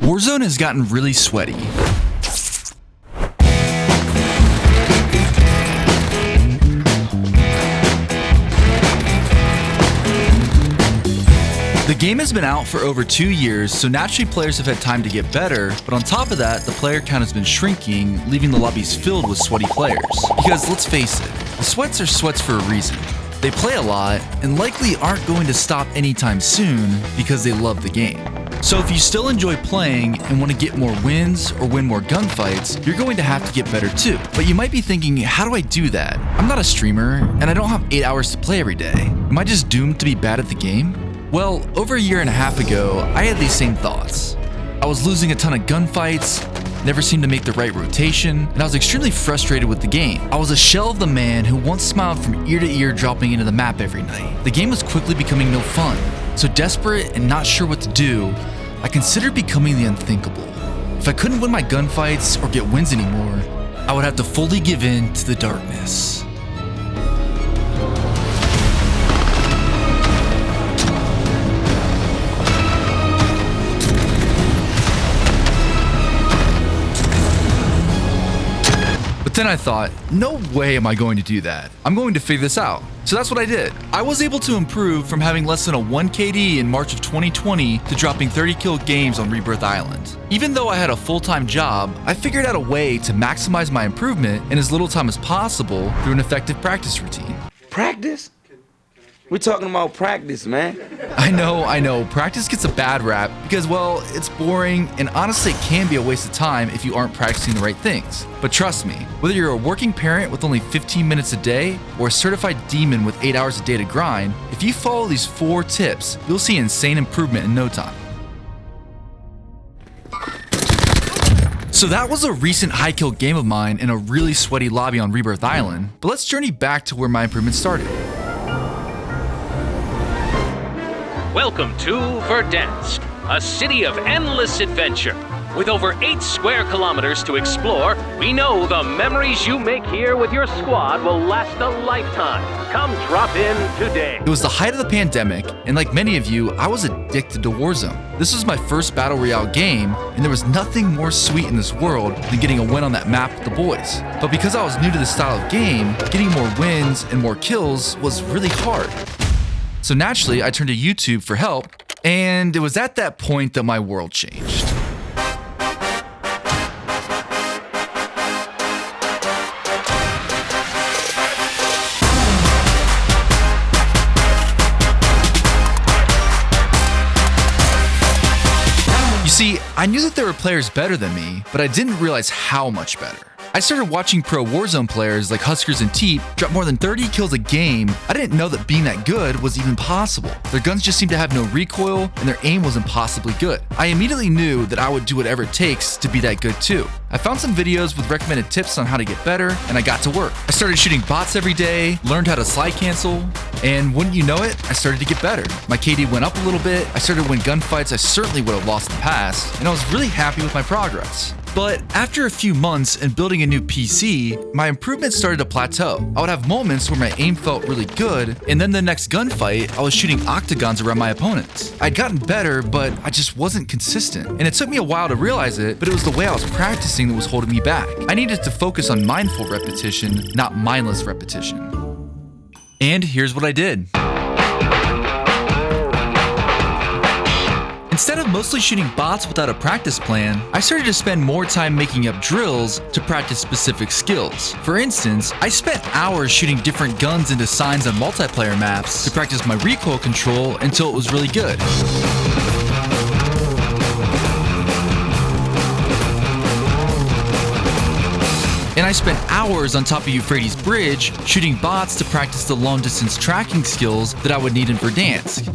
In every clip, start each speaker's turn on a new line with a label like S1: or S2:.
S1: Warzone has gotten really sweaty. The game has been out for over 2 years, so naturally players have had time to get better, but on top of that, the player count has been shrinking, leaving the lobbies filled with sweaty players. Because let's face it, the sweats are sweats for a reason. They play a lot, and likely aren't going to stop anytime soon because they love the game. So if you still enjoy playing and want to get more wins or win more gunfights, you're going to have to get better too. But you might be thinking, how do I do that? I'm not a streamer, and I don't have 8 hours to play every day. Am I just doomed to be bad at the game? Well, over a year and a half ago, I had these same thoughts. I was losing a ton of gunfights, never seemed to make the right rotation, and I was extremely frustrated with the game. I was a shell of the man who once smiled from ear to ear dropping into the map every night. The game was quickly becoming no fun. So desperate and not sure what to do, I considered becoming the unthinkable. If I couldn't win my gunfights or get wins anymore, I would have to fully give in to the darkness. Then I thought, no way am I going to do that. I'm going to figure this out. So that's what I did. I was able to improve from having less than a 1 KD in March of 2020 to dropping 30 kill games on Rebirth Island. Even though I had a full-time job, I figured out a way to maximize my improvement in as little time as possible through an effective practice routine.
S2: Practice? We're talking about practice, man.
S1: I know. Practice gets a bad rap because, well, it's boring and honestly it can be a waste of time if you aren't practicing the right things. But trust me, whether you're a working parent with only 15 minutes a day or a certified demon with 8 hours a day to grind, if you follow these 4 tips, you'll see insane improvement in no time. So that was a recent high kill game of mine in a really sweaty lobby on Rebirth Island, but let's journey back to where my improvement started.
S3: Welcome to Verdansk, a city of endless adventure. With over 8 square kilometers to explore, we know the memories you make here with your squad will last a lifetime. Come drop in today.
S1: It was the height of the pandemic, and like many of you, I was addicted to Warzone. This was my first Battle Royale game, and there was nothing more sweet in this world than getting a win on that map with the boys. But because I was new to this style of game, getting more wins and more kills was really hard. So naturally, I turned to YouTube for help, and it was at that point that my world changed. You see, I knew that there were players better than me, but I didn't realize how much better. I started watching pro Warzone players like Huskers and Teep drop more than 30 kills a game. I didn't know that being that good was even possible. Their guns just seemed to have no recoil, and their aim was impossibly good. I immediately knew that I would do whatever it takes to be that good too. I found some videos with recommended tips on how to get better, and I got to work. I started shooting bots every day, learned how to slide cancel, and wouldn't you know it, I started to get better. My KD went up a little bit, I started to win gunfights I certainly would have lost in the past, and I was really happy with my progress. But after a few months and building a new PC, my improvements started to plateau. I would have moments where my aim felt really good, and then the next gunfight, I was shooting octagons around my opponents. I'd gotten better, but I just wasn't consistent. And it took me a while to realize it, but it was the way I was practicing that was holding me back. I needed to focus on mindful repetition, not mindless repetition. And here's what I did. Instead of mostly shooting bots without a practice plan, I started to spend more time making up drills to practice specific skills. For instance, I spent hours shooting different guns into signs on multiplayer maps to practice my recoil control until it was really good. And I spent hours on top of Euphrates Bridge shooting bots to practice the long distance tracking skills that I would need in Verdansk.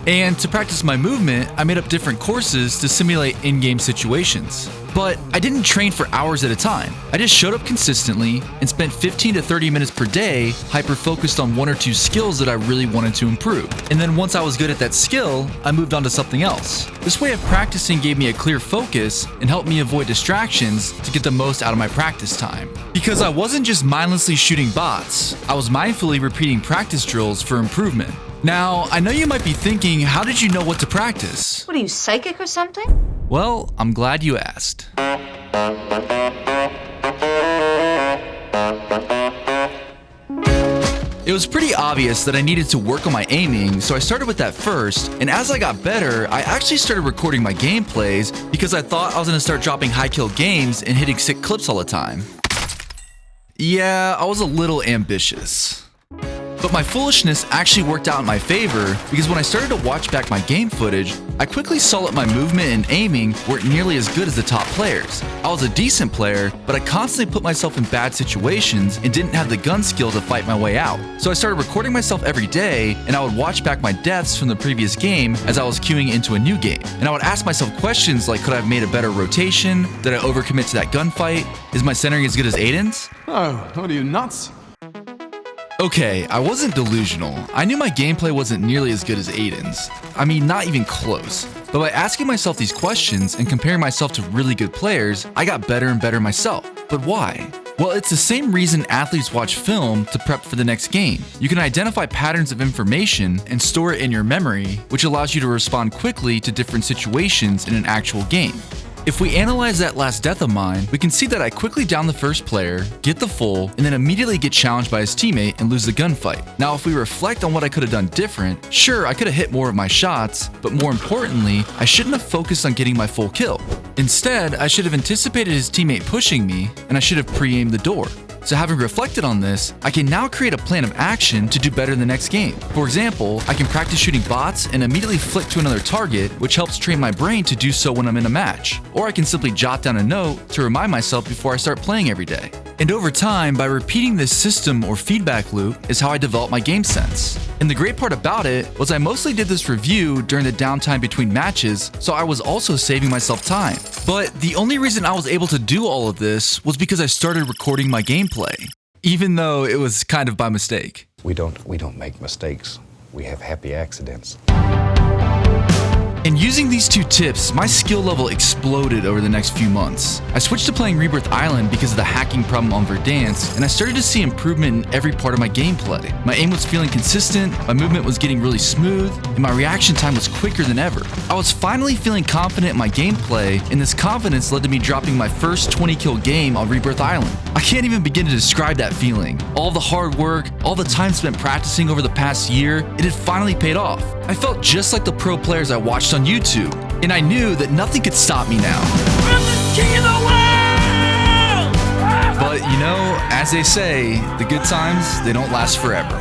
S1: And to practice my movement, I made up different courses to simulate in-game situations. But I didn't train for hours at a time. I just showed up consistently and spent 15 to 30 minutes per day hyper-focused on 1 or 2 skills that I really wanted to improve. And then once I was good at that skill, I moved on to something else. This way of practicing gave me a clear focus and helped me avoid distractions to get the most out of my practice time. Because I wasn't just mindlessly shooting bots, I was mindfully repeating practice drills for improvement. Now, I know you might be thinking, how did you know what to practice?
S4: What are you, psychic or something?
S1: Well, I'm glad you asked. It was pretty obvious that I needed to work on my aiming, so I started with that first, and as I got better, I actually started recording my gameplays because I thought I was going to start dropping high kill games and hitting sick clips all the time. Yeah, I was a little ambitious. But my foolishness actually worked out in my favor because when I started to watch back my game footage, I quickly saw that my movement and aiming weren't nearly as good as the top players. I was a decent player, but I constantly put myself in bad situations and didn't have the gun skill to fight my way out. So I started recording myself every day, and I would watch back my deaths from the previous game as I was queuing into a new game. And I would ask myself questions like, could I have made a better rotation? Did I overcommit to that gunfight? Is my centering as good as Aiden's?
S5: Oh, what are you, nuts?
S1: Okay, I wasn't delusional. I knew my gameplay wasn't nearly as good as Aiden's. I mean, not even close. But by asking myself these questions and comparing myself to really good players, I got better and better myself. But why? Well, it's the same reason athletes watch film to prep for the next game. You can identify patterns of information and store it in your memory, which allows you to respond quickly to different situations in an actual game. If we analyze that last death of mine, we can see that I quickly down the first player, get the full, and then immediately get challenged by his teammate and lose the gunfight. Now, if we reflect on what I could have done different, sure, I could have hit more of my shots, but more importantly, I shouldn't have focused on getting my full kill. Instead, I should have anticipated his teammate pushing me, and I should have pre-aimed the door. So having reflected on this, I can now create a plan of action to do better in the next game. For example, I can practice shooting bots and immediately flick to another target, which helps train my brain to do so when I'm in a match. Or I can simply jot down a note to remind myself before I start playing every day. And over time, by repeating this system or feedback loop is how I develop my game sense. And the great part about it was I mostly did this review during the downtime between matches, so I was also saving myself time. But the only reason I was able to do all of this was because I started recording my gameplay, even though it was kind of by mistake.
S6: We don't make mistakes. We have happy accidents.
S1: And using these two tips, my skill level exploded over the next few months. I switched to playing Rebirth Island because of the hacking problem on Verdansk, and I started to see improvement in every part of my gameplay. My aim was feeling consistent, my movement was getting really smooth, and my reaction time was quicker than ever. I was finally feeling confident in my gameplay, and this confidence led to me dropping my first 20 kill game on Rebirth Island. I can't even begin to describe that feeling. All the hard work, all the time spent practicing over the past year, it had finally paid off. I felt just like the pro players I watched on YouTube, and I knew that nothing could stop me now.
S7: I'm the king of the world!
S1: But you know, as they say, the good times, they don't last forever.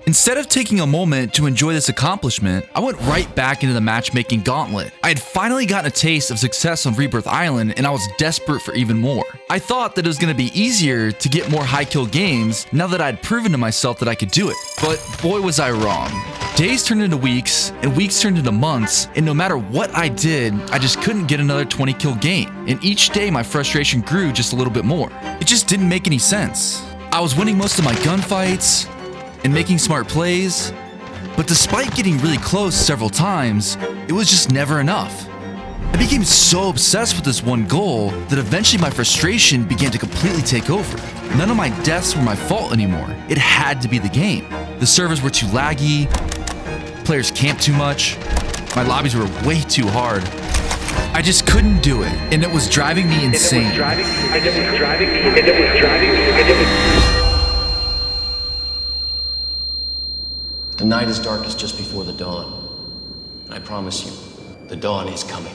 S1: Instead of taking a moment to enjoy this accomplishment, I went right back into the matchmaking gauntlet. I had finally gotten a taste of success on Rebirth Island, and I was desperate for even more. I thought that it was going to be easier to get more high kill games now that I'd proven to myself that I could do it. But boy was I wrong. Days turned into weeks, and weeks turned into months, and no matter what I did, I just couldn't get another 20 kill game. And each day my frustration grew just a little bit more. It just didn't make any sense. I was winning most of my gunfights and making smart plays, but despite getting really close several times, it was just never enough. I became so obsessed with this one goal that eventually my frustration began to completely take over. None of my deaths were my fault anymore. It had to be the game. The servers were too laggy, players camped too much, my lobbies were way too hard. I just couldn't do it, and it was driving me insane.
S8: The night is darkest just before the dawn. And I promise you, the dawn is coming.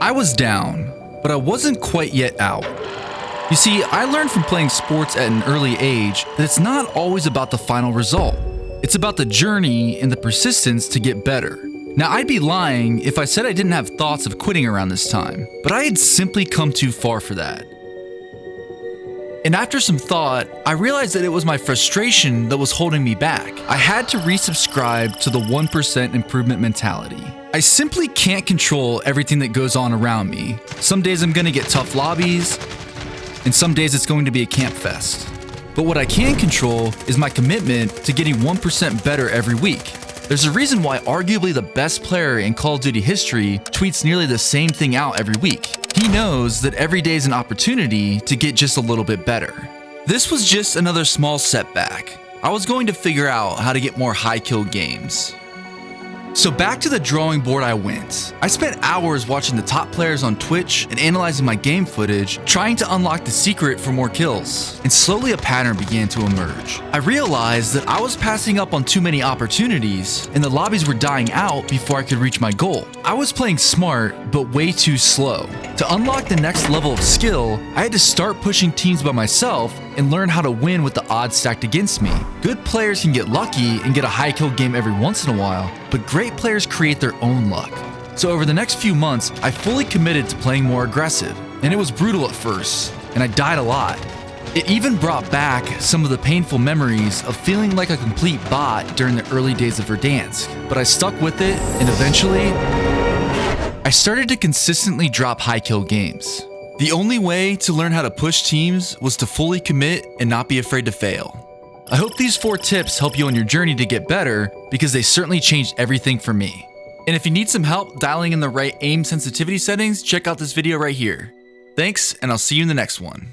S1: I was down, but I wasn't quite yet out. You see, I learned from playing sports at an early age that it's not always about the final result. It's about the journey and the persistence to get better. Now, I'd be lying if I said I didn't have thoughts of quitting around this time, but I had simply come too far for that. And after some thought, I realized that it was my frustration that was holding me back. I had to resubscribe to the 1% improvement mentality. I simply can't control everything that goes on around me. Some days I'm gonna get tough lobbies, and some days it's going to be a camp fest. But what I can control is my commitment to getting 1% better every week. There's a reason why arguably the best player in Call of Duty history tweets nearly the same thing out every week. He knows that every day is an opportunity to get just a little bit better. This was just another small setback, I was going to figure out how to get more high kill games. So back to the drawing board I went. I spent hours watching the top players on Twitch and analyzing my game footage, trying to unlock the secret for more kills. And slowly a pattern began to emerge. I realized that I was passing up on too many opportunities, and the lobbies were dying out before I could reach my goal. I was playing smart, but way too slow. To unlock the next level of skill, I had to start pushing teams by myself and learn how to win with the odds stacked against me. Good players can get lucky and get a high kill game every once in a while, but great players create their own luck. So over the next few months, I fully committed to playing more aggressive, and it was brutal at first, and I died a lot. It even brought back some of the painful memories of feeling like a complete bot during the early days of Verdansk, but I stuck with it, and eventually, I started to consistently drop high kill games. The only way to learn how to push teams was to fully commit and not be afraid to fail. I hope these 4 tips help you on your journey to get better, because they certainly changed everything for me. And if you need some help dialing in the right aim sensitivity settings, check out this video right here. Thanks, and I'll see you in the next one.